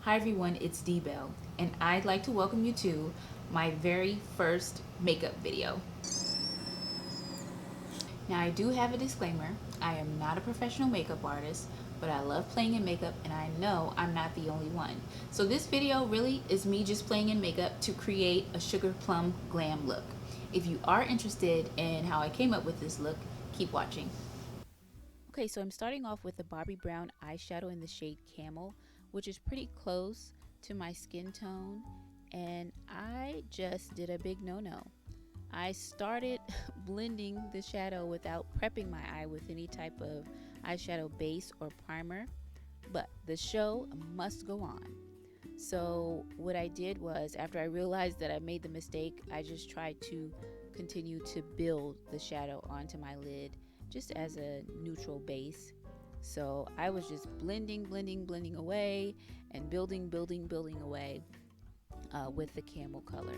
Hi everyone, it's d.Belle, and I'd like to welcome you to my very first makeup video. Now I do have a disclaimer. I am not a professional makeup artist, but I love playing in makeup and I know I'm not the only one. So this video really is me just playing in makeup to create a sugar plum glam look. If you are interested in how I came up with this look, keep watching. Okay, so I'm starting off with the Bobbi Brown eyeshadow in the shade Camel, which is pretty close to my skin tone, and I just did a big no-no. I started blending the shadow without prepping my eye with any type of eyeshadow base or primer, but the show must go on. So what I did was, after I realized that I made the mistake, I just tried to continue to build the shadow onto my lid just as a neutral base. So I was just blending away and building away with the camel color.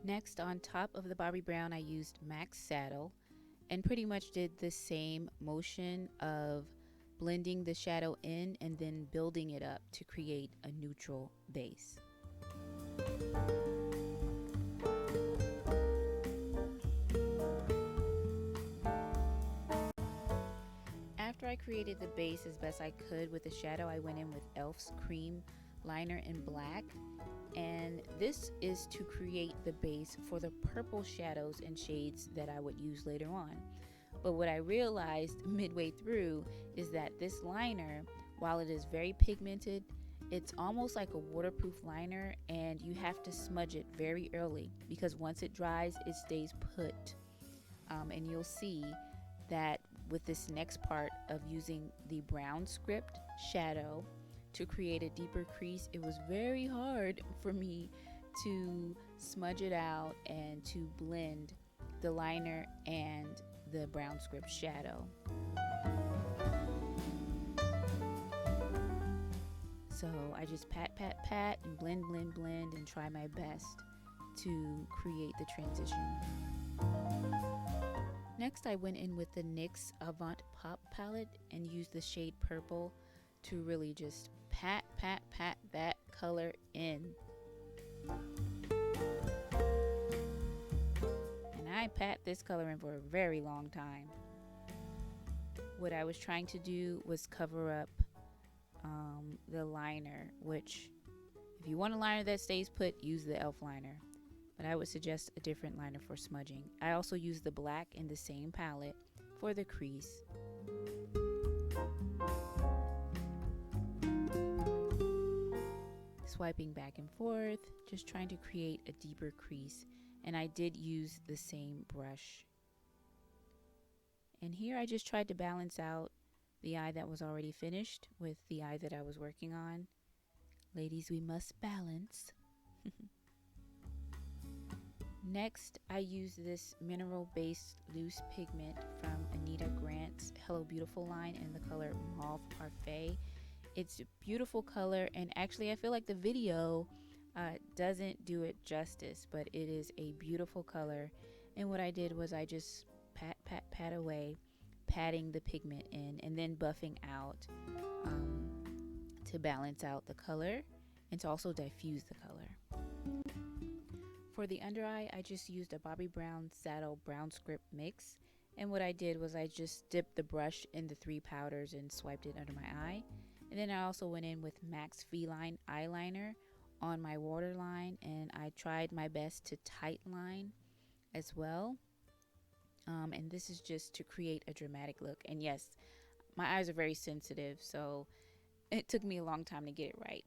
Next, on top of the Bobbi Brown, I used MAC Saddle and pretty much did the same motion of blending the shadow in and then building it up to create a neutral base. After I created the base as best I could with the shadow, I went in with e.l.f.'s cream liner in black, and this is to create the base for the purple shadows and shades that I would use later on. But what I realized midway through is that this liner, while it is very pigmented, it's almost like a waterproof liner, and you have to smudge it very early because once it dries, it stays put. And you'll see that with this next part of using the Brownscript shadow to create a deeper crease, it was very hard for me to smudge it out and to blend the liner and the Brownscript shadow. So I just pat and blend and try my best to create the transition. Next, I went in with the NYX AVANT Pop palette and used the shade Purple to really just pat that color in. And I pat this color in for a very long time. What I was trying to do was cover up the liner, which if you want a liner that stays put, use the e.l.f. liner. But I would suggest a different liner for smudging. I also used the black in the same palette for the crease. Swiping back and forth, just trying to create a deeper crease, and I did use the same brush. And here I just tried to balance out the eye that was already finished with the eye that I was working on. Ladies, we must balance. Next, I used this mineral-based loose pigment from Anita Grant's HelloBeautiful line in the color Mauve Parfait. It's a beautiful color, and actually I feel like the video doesn't do it justice, but it is a beautiful color. And what I did was I just pat away, patting the pigment in and then buffing out to balance out the color and to also diffuse the color. For the under eye, I just used a Bobbi Brown Saddle Brownscript mix, and what I did was I just dipped the brush in the 3 powders and swiped it under my eye. And then I also went in with MAC's Feline eyeliner on my waterline, and I tried my best to tight line as well. And this is just to create a dramatic look. And yes, my eyes are very sensitive, so it took me a long time to get it right.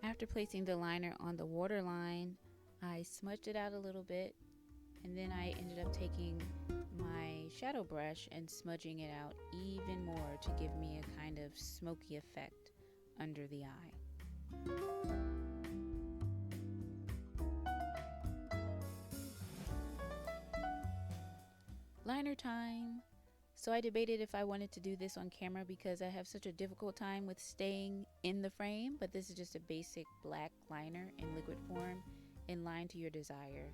After placing the liner on the waterline, I smudged it out a little bit, and then I ended up taking my shadow brush and smudging it out even more to give me a kind of smoky effect under the eye. Liner time. So I debated if I wanted to do this on camera because I have such a difficult time with staying in the frame, but this is just a basic black liner in liquid form in line to your desire.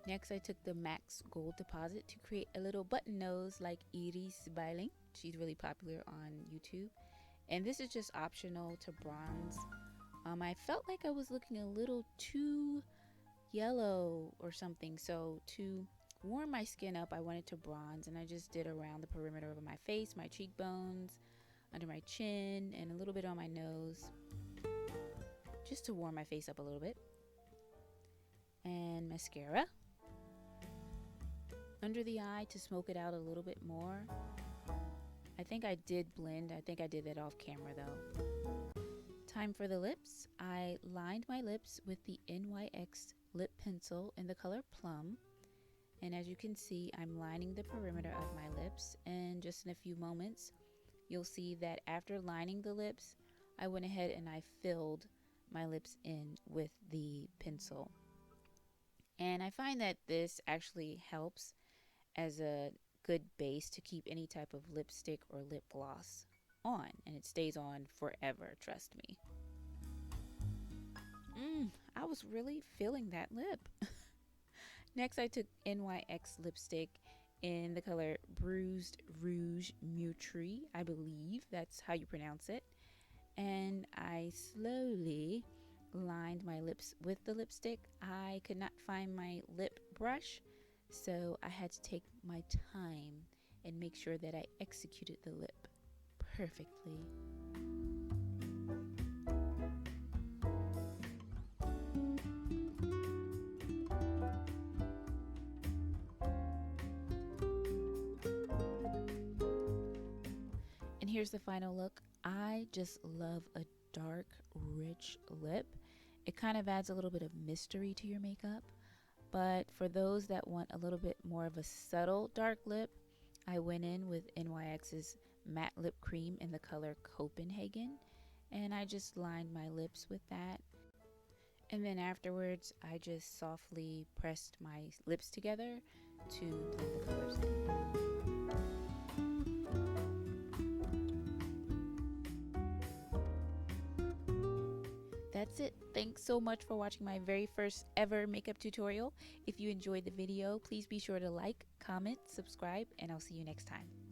Next, I took the MAC's Gold Deposit to create a little button nose like Iris Bailing. She's really popular on YouTube. And this is just optional to bronze. I felt like I was looking a little too yellow or something, so to warm my skin up, I wanted to bronze, and I just did around the perimeter of my face, my cheekbones, under my chin, and a little bit on my nose, just to warm my face up a little bit. And mascara under the eye to smoke it out a little bit more. I think I did blend. I think I did that off camera though. Time for the lips. I lined my lips with the NYX Lip Pencil in the color Plum. And as you can see, I'm lining the perimeter of my lips. And just in a few moments, you'll see that after lining the lips, I went ahead and I filled my lips in with the pencil. And I find that this actually helps as a good base to keep any type of lipstick or lip gloss on, and it stays on forever, trust me. I was really feeling that lip. Next, I took NYX lipstick in the color Bruised Rouge Meurtri, I believe that's how you pronounce it, and I slowly lined my lips with the lipstick. I could not find my lip brush, so I had to take my time and make sure that I executed the lip perfectly. And here's the final look. I just love a dark, rich lip. It kind of adds a little bit of mystery to your makeup. But for those that want a little bit more of a subtle dark lip, I went in with NYX's matte lip cream in the color Copenhagen, and I just lined my lips with that. And then afterwards, I just softly pressed my lips together to blend the colors in. That's it. Thanks so much for watching my very first ever makeup tutorial. If you enjoyed the video, please be sure to like, comment, subscribe, and I'll see you next time.